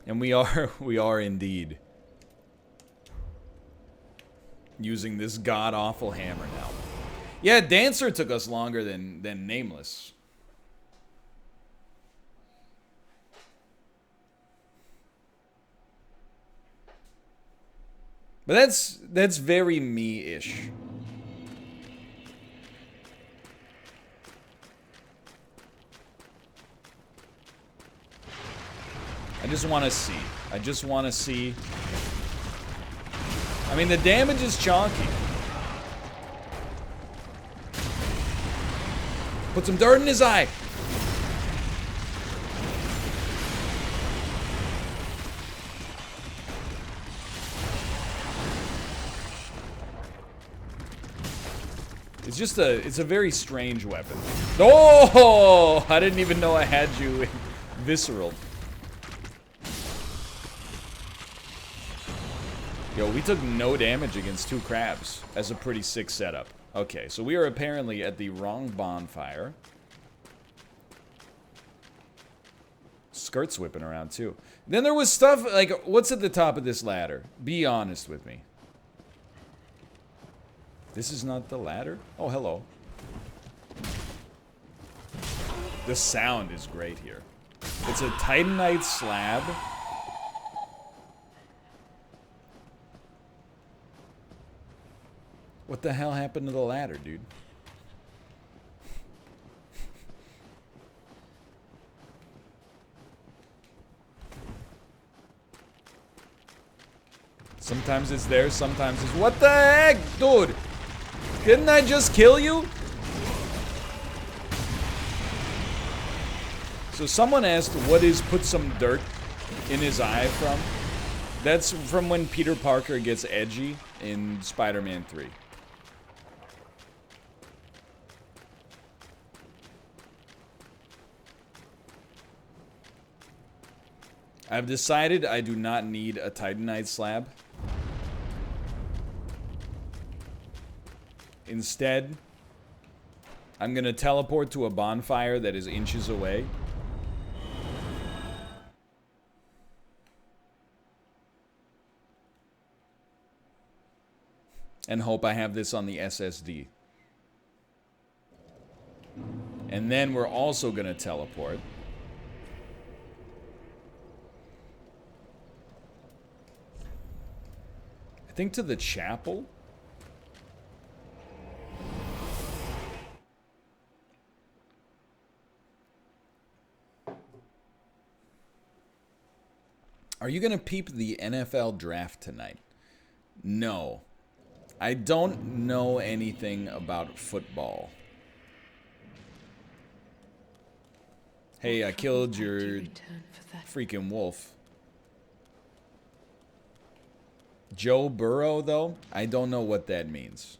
And we are indeed using this god-awful hammer now. Yeah, Dancer took us longer than Nameless. But that's very me-ish. I just want to see. I just want to see. I mean, the damage is chonky. Put some dirt in his eye. It's just it's a very strange weapon. Oh, I didn't even know I had you in visceral. Yo, we took no damage against 2 crabs as a pretty sick setup. Okay, so we are apparently at the wrong bonfire. Skirt's whipping around too. Then there was stuff like, what's at the top of this ladder? Be honest with me. This is not the ladder? Oh, hello. The sound is great here. It's a Titanite slab. What the hell happened to the ladder, dude? Sometimes it's there, sometimes it's... What the heck, dude? Didn't I just kill you? So someone asked, what is put some dirt in his eye from? That's from when Peter Parker gets edgy in Spider-Man 3. I've decided I do not need a Titanite slab. Instead, I'm gonna teleport to a bonfire that is inches away. And hope I have this on the SSD. And then we're also gonna teleport. I think to the chapel. Are you gonna peep the NFL draft tonight? No. I don't know anything about football. Hey, I killed your freaking wolf. Joe Burrow, though? I don't know what that means.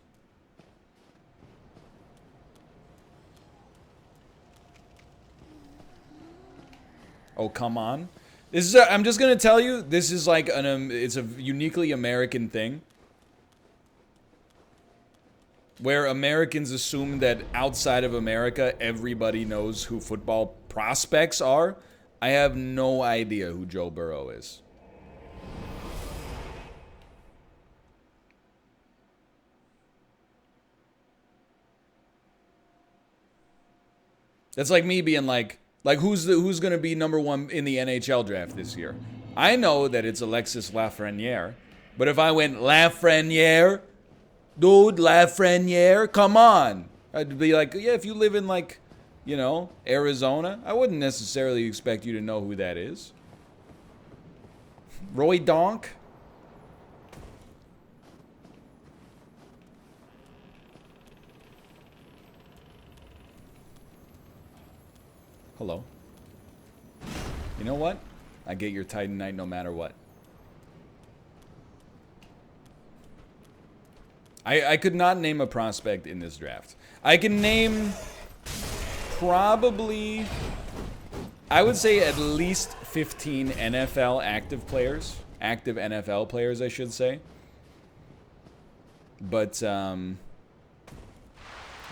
Oh, come on. This is I'm just gonna tell you, this is like it's a uniquely American thing. Where Americans assume that outside of America, everybody knows who football prospects are. I have no idea who Joe Burrow is. That's like me being like who's gonna be #1 in the NHL draft this year? I know that it's Alexis Lafreniere, but if I went Lafreniere, dude, Lafreniere, come on, I'd be like, yeah, if you live in like, you know, Arizona, I wouldn't necessarily expect you to know who that is. Roy Donk. Hello. You know what? I get your Titanite no matter what. I could not name a prospect in this draft. I can name probably, I would say at least 15 NFL active players. Active NFL players, I should say. But,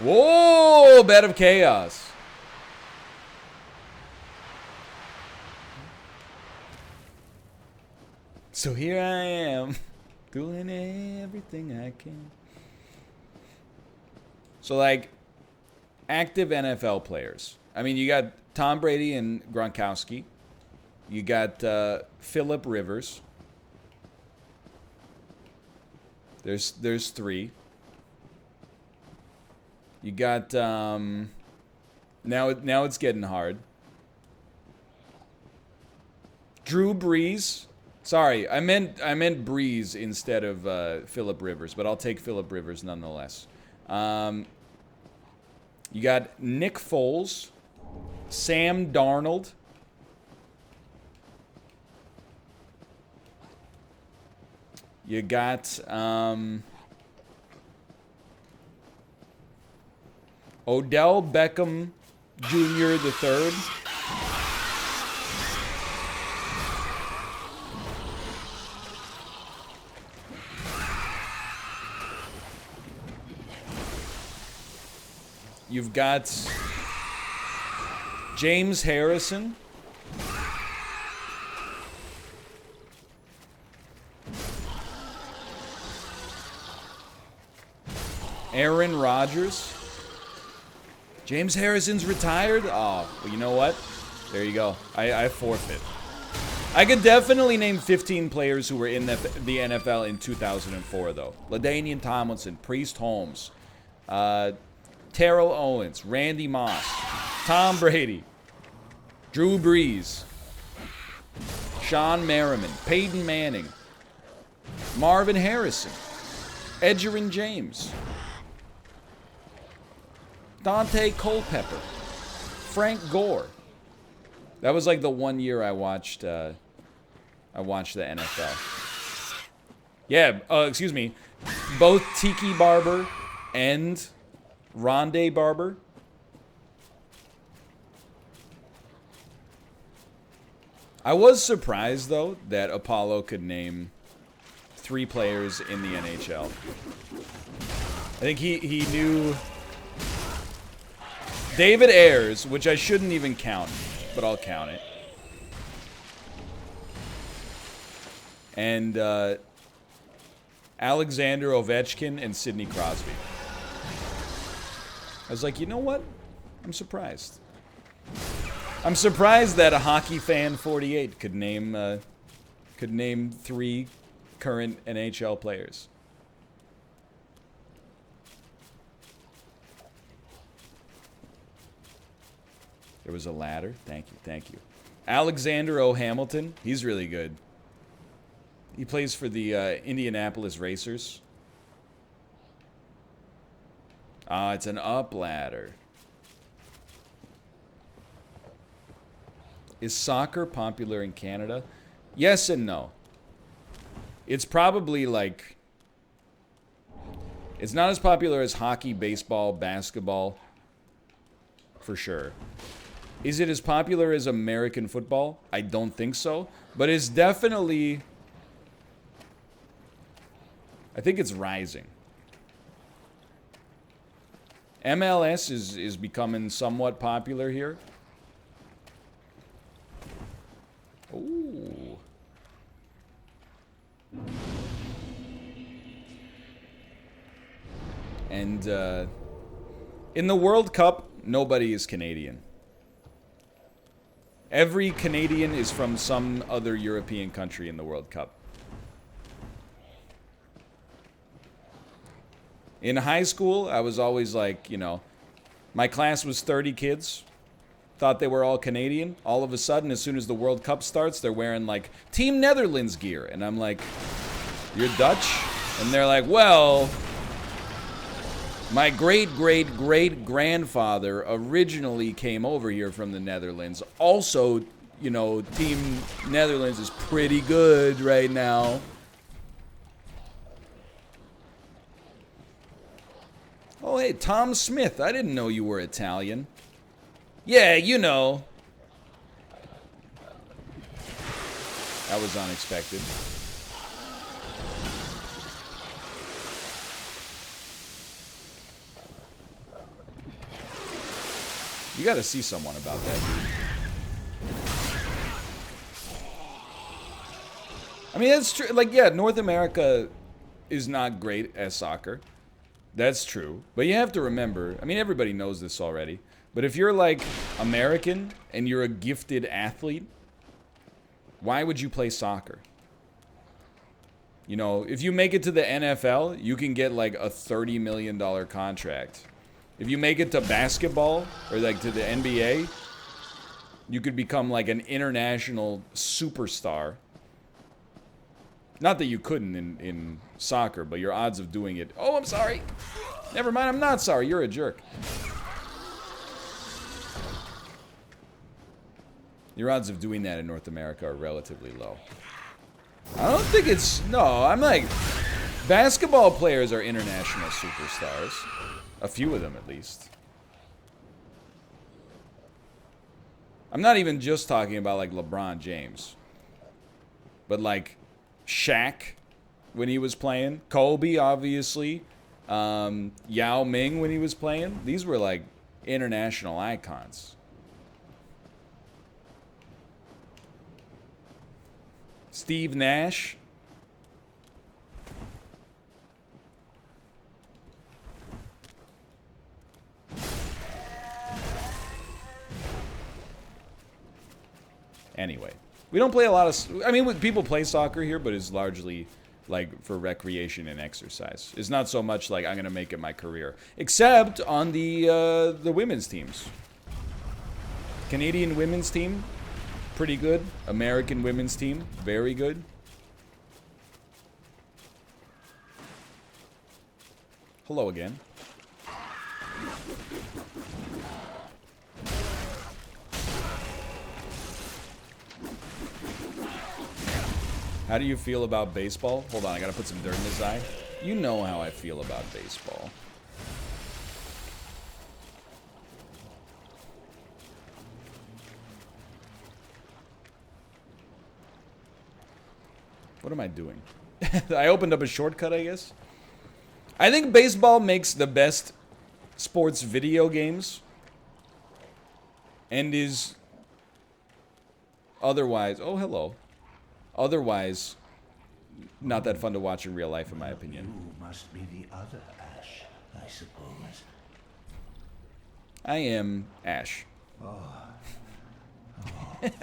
whoa! Bed of Chaos. So here I am, doing everything I can. So, like, active NFL players. I mean, you got Tom Brady and Gronkowski. You got Phillip Rivers. There's 3. You got now it's getting hard. Drew Brees. Sorry, I meant Brees instead of Phillip Rivers, but I'll take Phillip Rivers nonetheless. You got Nick Foles, Sam Darnold. You got Odell Beckham Jr. the third. You've got James Harrison. Aaron Rodgers. James Harrison's retired? Oh, well, you know what? There you go. I forfeit. I could definitely name 15 players who were in the NFL in 2004, though. LaDainian Tomlinson, Priest Holmes, Terrell Owens, Randy Moss, Tom Brady, Drew Brees, Sean Merriman, Peyton Manning, Marvin Harrison, Edgerrin James, Dante Culpepper, Frank Gore. That was like the one year I watched the NFL. Yeah, excuse me. Both Tiki Barber and Rondé Barber. I was surprised, though, that Apollo could name 3 players in the NHL. I think he knew David Ayers, which I shouldn't even count, but I'll count it. And Alexander Ovechkin and Sidney Crosby. I was like, you know what? I'm surprised. I'm surprised that a Hockey Fan 48 could name 3 current NHL players. There was a ladder. Thank you. Alexander O. Hamilton. He's really good. He plays for the Indianapolis Racers. Ah, it's an up ladder. Is soccer popular in Canada? Yes and no. It's probably like... It's not as popular as hockey, baseball, basketball. For sure. Is it as popular as American football? I don't think so. But it's definitely... I think it's rising. MLS is becoming somewhat popular here. Ooh. And in the World Cup, nobody is Canadian. Every Canadian is from some other European country in the World Cup. In high school, I was always like, you know, my class was 30 kids. Thought they were all Canadian. All of a sudden, as soon as the World Cup starts, they're wearing, like, Team Netherlands gear. And I'm like, you're Dutch? And they're like, well, my great-great-great-grandfather originally came over here from the Netherlands. Also, you know, Team Netherlands is pretty good right now. Oh, hey, Tom Smith. I didn't know you were Italian. Yeah, you know. That was unexpected. You gotta see someone about that, dude. I mean, that's true. Like, yeah, North America is not great at soccer. That's true. But you have to remember, I mean, everybody knows this already. But if you're, like, American and you're a gifted athlete, why would you play soccer? You know, if you make it to the NFL, you can get, like, a $30 million contract. If you make it to basketball or, like, to the NBA, you could become, like, an international superstar. Not that you couldn't in soccer, but your odds of doing it... Oh, I'm sorry. Never mind, I'm not sorry. You're a jerk. Your odds of doing that in North America are relatively low. I don't think it's... No, I'm like... Basketball players are international superstars. A few of them, at least. I'm not even just talking about, like, LeBron James. But, like, Shaq, when he was playing. Kobe, obviously. Yao Ming, when he was playing. These were, like, international icons. Steve Nash. Anyway, we don't play a lot of... I mean, people play soccer here, but it's largely, like, for recreation and exercise. It's not so much like I'm going to make it my career. Except on the women's teams. Canadian women's team, pretty good. American women's team, very good. Hello again. How do you feel about baseball? Hold on, I gotta put some dirt in his eye. You know how I feel about baseball. What am I doing? I opened up a shortcut, I guess. I think baseball makes the best sports video games. And is otherwise... Oh, hello. Otherwise, not that fun to watch in real life, in my opinion. You must be the other Ash, I suppose. I am Ash. Oh, finally,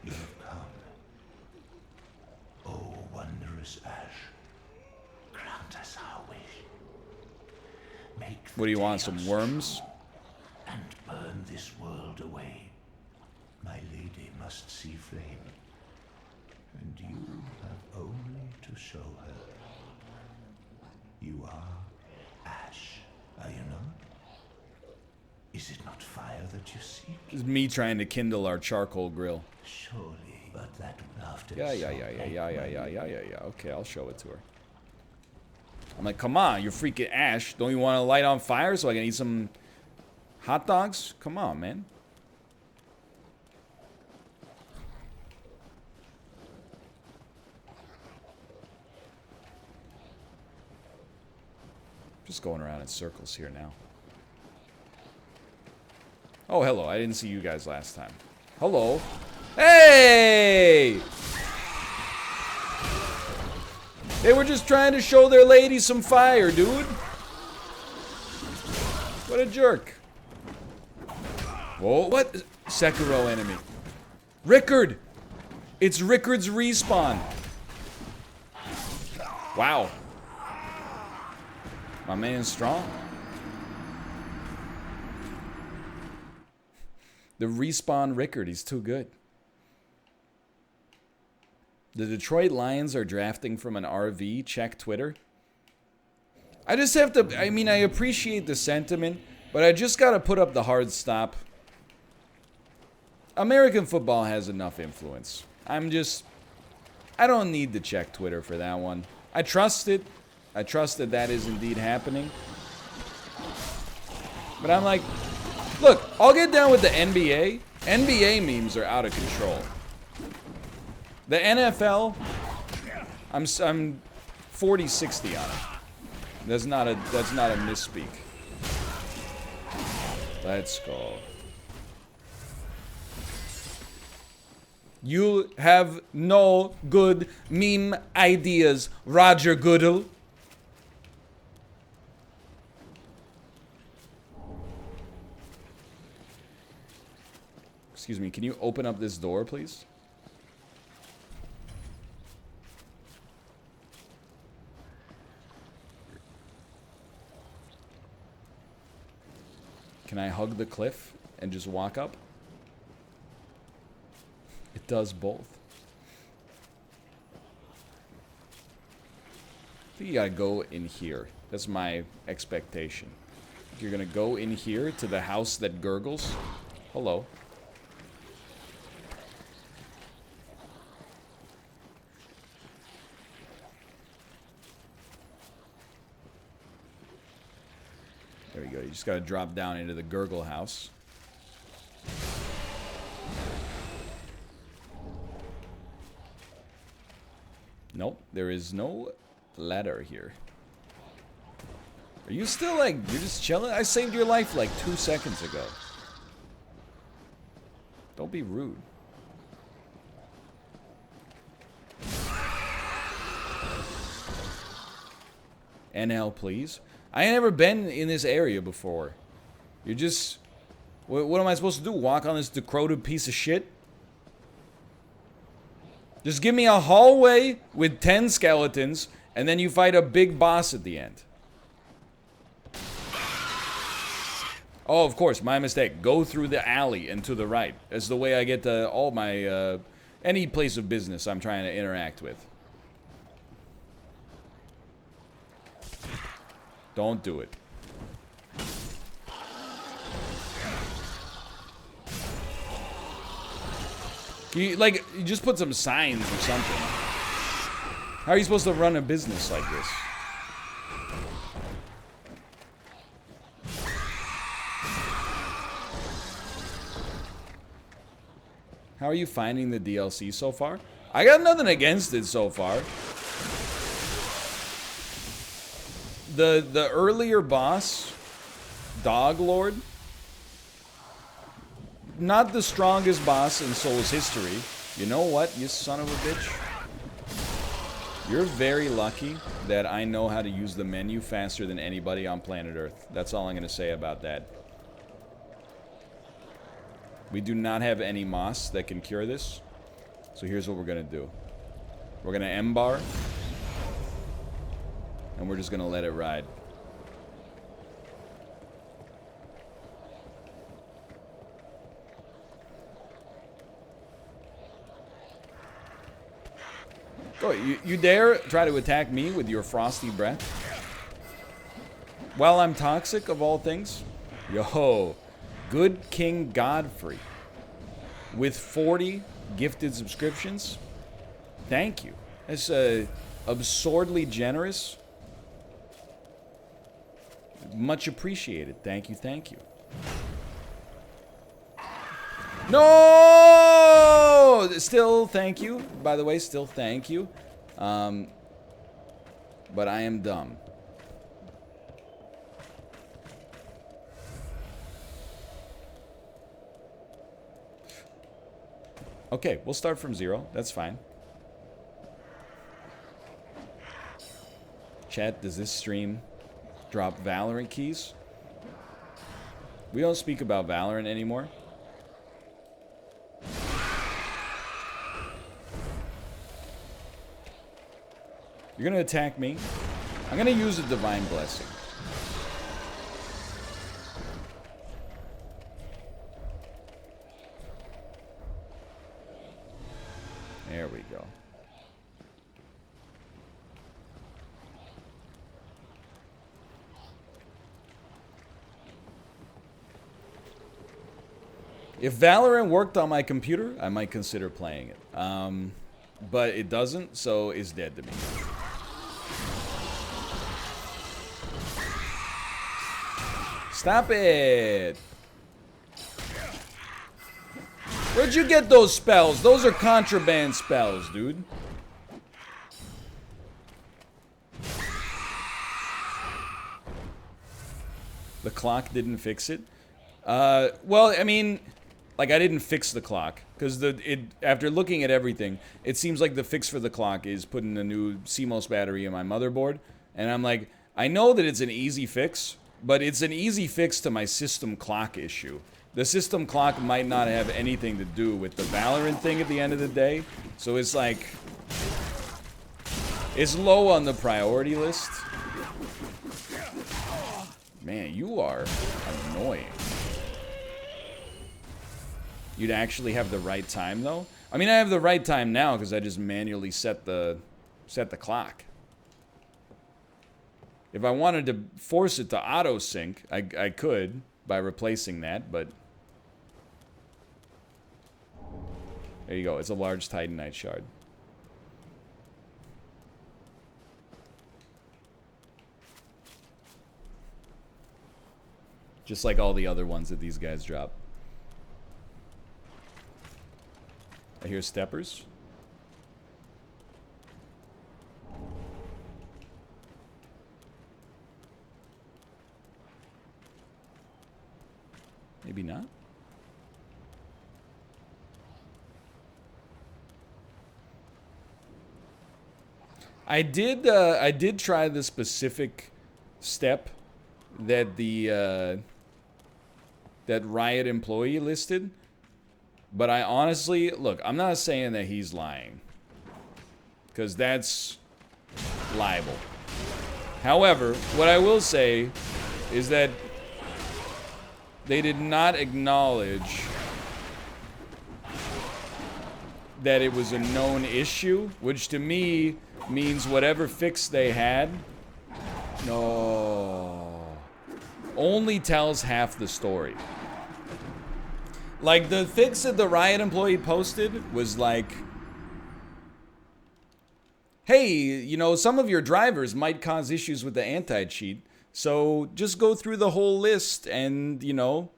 you have come. Oh, wondrous Ash, grant us our wish. Make What do you want, some worms? and burn this world away. My lady must see flame. And you have only to show her. You are Ash, are you not? Is it not fire that you seek? It's me trying to kindle our charcoal grill. Surely, but that would after Yeah. Okay, I'll show it to her. I'm like, come on, you're freaking Ash. Don't you want to light on fire so I can eat some hot dogs? Come on, man. Just going around in circles here now. Oh, hello. I didn't see you guys last time. Hello. Hey! They were just trying to show their lady some fire, dude. What a jerk. Whoa, what? Sekiro enemy. Rickard! It's Rickard's respawn. Wow. My man's strong. The respawn Rickard, he's too good. The Detroit Lions are drafting from an RV. Check Twitter. I just have to, I mean, I appreciate the sentiment, but I just gotta put up the hard stop. American football has enough influence. I don't need to check Twitter for that one. I trust it. I trust that that is indeed happening. But I'm like, look, I'll get down with the NBA. NBA memes are out of control. The NFL, I'm 40-60 on it. That's not a misspeak. Let's go. You have no good meme ideas, Roger Goodell. Excuse me, can you open up this door, please? Can I hug the cliff and just walk up? It does both. I think you gotta go in here. That's my expectation. You're gonna go in here to the house that gurgles. Hello. There we go. You just gotta drop down into the gurgle house. Nope, there is no ladder here. Are you still like, you're just chilling? I saved your life like 2 seconds ago. Don't be rude. NL, please. I ain't never been in this area before. You're just... What am I supposed to do? Walk on this decrepit piece of shit? Just give me a hallway with 10 skeletons, and then you fight a big boss at the end. Oh, of course, my mistake. Go through the alley and to the right. That's the way I get to all my, any place of business I'm trying to interact with. Don't do it. You just put some signs or something. How are you supposed to run a business like this? How are you finding the DLC so far? I got nothing against it so far. The earlier boss, Dog Lord, not the strongest boss in Souls history. You know what, you son of a bitch? You're very lucky that I know how to use the menu faster than anybody on planet Earth. That's all I'm going to say about that. We do not have any moss that can cure this. So here's what we're going to do. We're going to EMBER. And we're just going to let it ride. Oh, you dare try to attack me with your frosty breath? While I'm toxic, of all things? Yo, good King Godfrey. With 40 gifted subscriptions? Thank you. That's absurdly generous. Much appreciated. Thank you, thank you. No! Still, thank you. By the way, still thank you. But I am dumb. Okay, we'll start from 0. That's fine. Chat, does this stream drop Valorant keys? We don't speak about Valorant anymore. You're gonna attack me. I'm gonna use a Divine Blessing. There we go. If Valorant worked on my computer, I might consider playing it. But it doesn't, so it's dead to me. Stop it! Where'd you get those spells? Those are contraband spells, dude. The clock didn't fix it. Well, I mean, like I didn't fix the clock because after looking at everything, it seems like the fix for the clock is putting a new CMOS battery in my motherboard, and I'm like, I know that it's an easy fix, but it's an easy fix to my system clock issue. The system clock might not have anything to do with the Valorant thing at the end of the day, so it's like, it's low on the priority list. Man, you are annoying. You'd actually have the right time, though? I mean, I have the right time now because I just manually set the clock. If I wanted to force it to auto-sync, I could by replacing that, but... There you go. It's a large Titanite shard. Just like all the other ones that these guys drop. I hear steppers. Maybe not. I did try the specific step that the that Riot employee listed, but I honestly, look, I'm not saying that he's lying, because that's libel. However, what I will say is that they did not acknowledge that it was a known issue, which to me means whatever fix they had, no, only tells half the story. Like, the fix that the Riot employee posted was like, hey, you know, some of your drivers might cause issues with the anti-cheat, so just go through the whole list and, you know,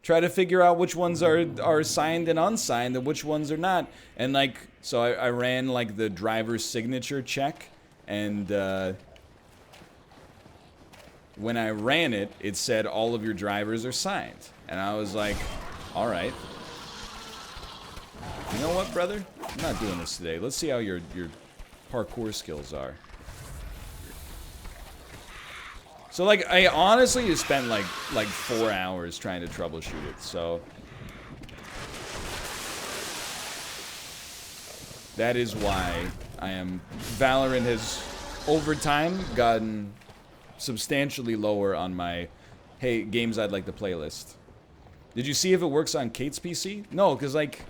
try to figure out which ones are signed and unsigned and which ones are not. And, like, so I ran, like, the driver's signature check, and when I ran it, it said all of your drivers are signed. And I was like, all right. You know what, brother? I'm not doing this today. Let's see how your parkour skills are. So, like, I honestly spent like 4 hours trying to troubleshoot it, so that is why Valorant has, over time, gotten substantially lower on my, hey, games I'd like to play list. Did you see if it works on Kate's PC? No, because, like,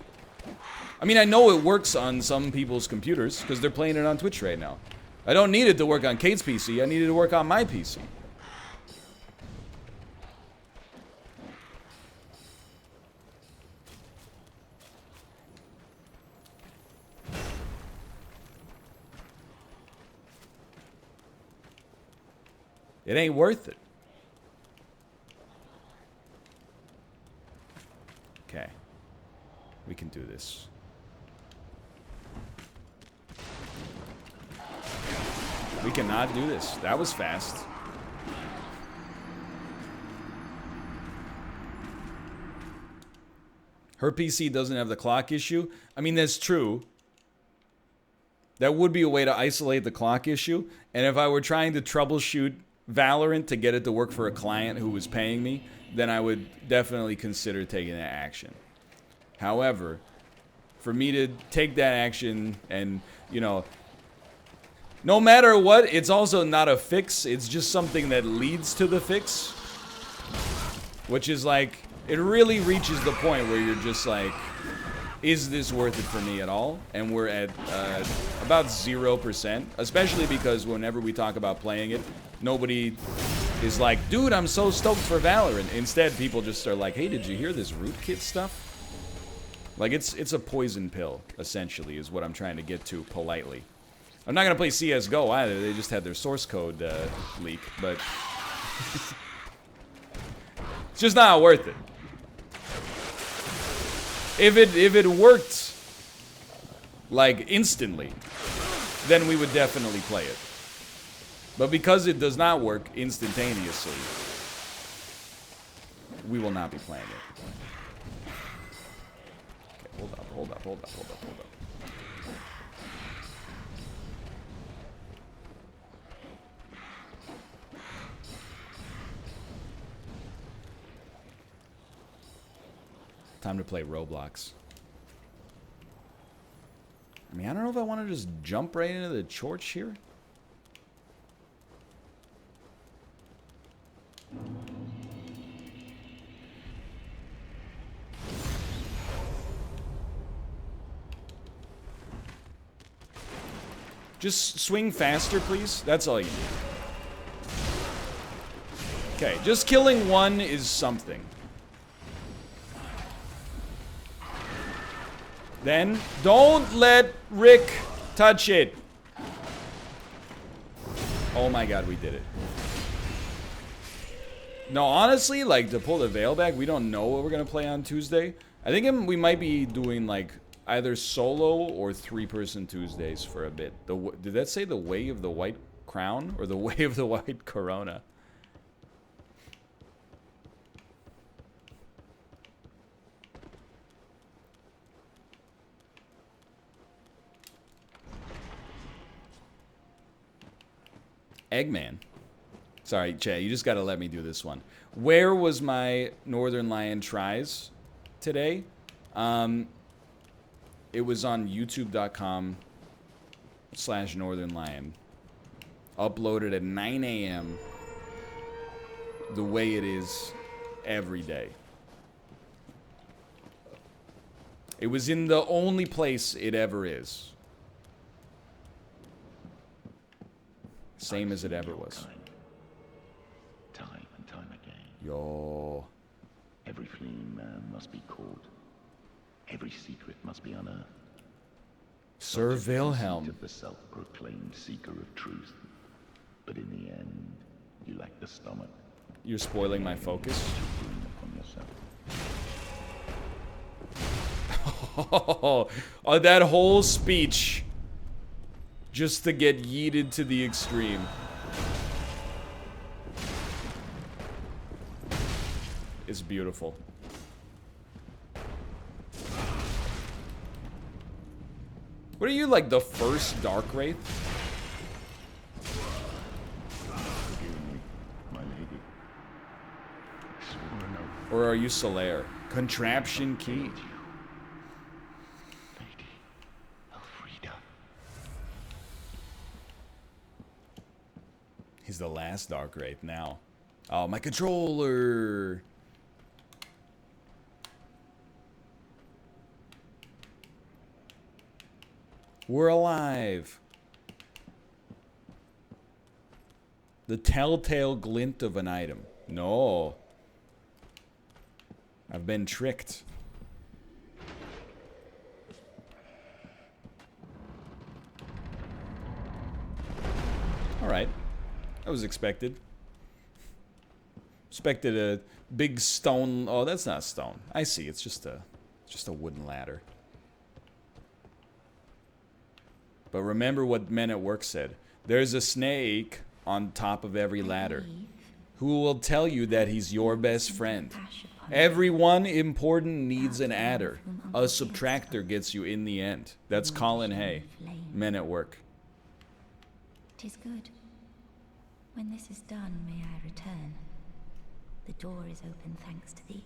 I mean, I know it works on some people's computers, because they're playing it on Twitch right now. I don't need it to work on Kate's PC, I need it to work on my PC. It ain't worth it. Okay. We can do this. We cannot do this. That was fast. Her PC doesn't have the clock issue. I mean, that's true. That would be a way to isolate the clock issue. And if I were trying to troubleshoot Valorant to get it to work for a client who was paying me, then I would definitely consider taking that action. However, for me to take that action and, you know, no matter what, it's also not a fix, it's just something that leads to the fix. Which is like, it really reaches the point where you're just like, is this worth it for me at all? And we're at about 0%, especially because whenever we talk about playing it, nobody is like, dude, I'm so stoked for Valorant. Instead, people just are like, hey, did you hear this rootkit stuff? Like, it's a poison pill, essentially, is what I'm trying to get to politely. I'm not going to play CSGO either. They just had their source code leak, but it's just not worth it. If it worked, like, instantly, then we would definitely play it. But because it does not work instantaneously, we will not be playing it. hold up, hold up, hold up, hold up, hold up. Time to play Roblox. I mean, I don't know if I want to just jump right into the torch here. Just swing faster, please. That's all you need. Okay, just killing one is something. Then, don't let Rick touch it. Oh my god, we did it. No, honestly, like, to pull the veil back, we don't know what we're gonna play on Tuesday. I think we might be doing, like, either solo or 3-person Tuesdays for a bit. Did that say the way of the white crown? Or the way of the white corona? Eggman. Sorry, Chad, you just gotta let me do this one. Where was my Northernlion tries today? It was on youtube.com/Northernlion. Uploaded at 9 a.m. the way it is every day. It was in the only place it ever is. Same as it ever was. Time and time again. Yo. Every fleeing man must be caught. Every secret must be unearthed. Sir Wilhelm. Of the self-proclaimed seeker of truth. But in the end, you lack the stomach. You're spoiling my focus. To bring upon yourself. Oh, that whole speech. Just to get yeeted to the extreme. It's beautiful. What are you, like, the first Dark Wraith? Forgive me, my lady. I swore an oath. Or are you Solaire? Contraption key. Lady Elfrida. He's the last Dark Wraith now. Oh, my controller! We're alive. The telltale glint of an item. No. I've been tricked. Alright. That was expected. Expected a big stone. Oh, that's not stone. I see. It's just a wooden ladder. But remember what Men at Work said. There's a snake on top of every ladder who will tell you that he's your best friend. Everyone important needs an adder. A subtractor gets you in the end. That's Colin Hay. Men at Work. 'Tis good. When this is done, may I return. The door is open thanks to thee.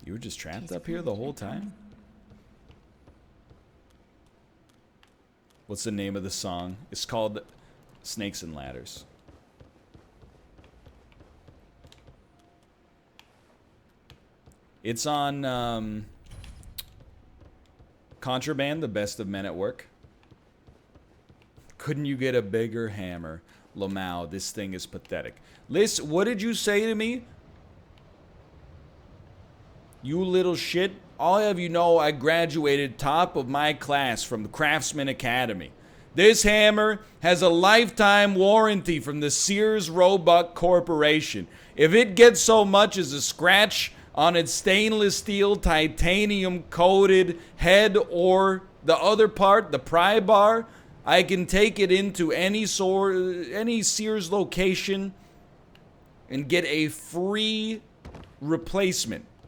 You were just trapped up here the whole time? What's the name of the song? It's called Snakes and Ladders. It's on Contraband, the best of Men at Work. Couldn't you get a bigger hammer? Lamau, this thing is pathetic. Liz, what did you say to me? You little shit. I'll have you know I graduated top of my class from the Craftsman Academy. This hammer has a lifetime warranty from the Sears Roebuck Corporation. If it gets so much as a scratch on its stainless steel titanium coated head or the other part, the pry bar, I can take it into any Sears location and get a free replacement.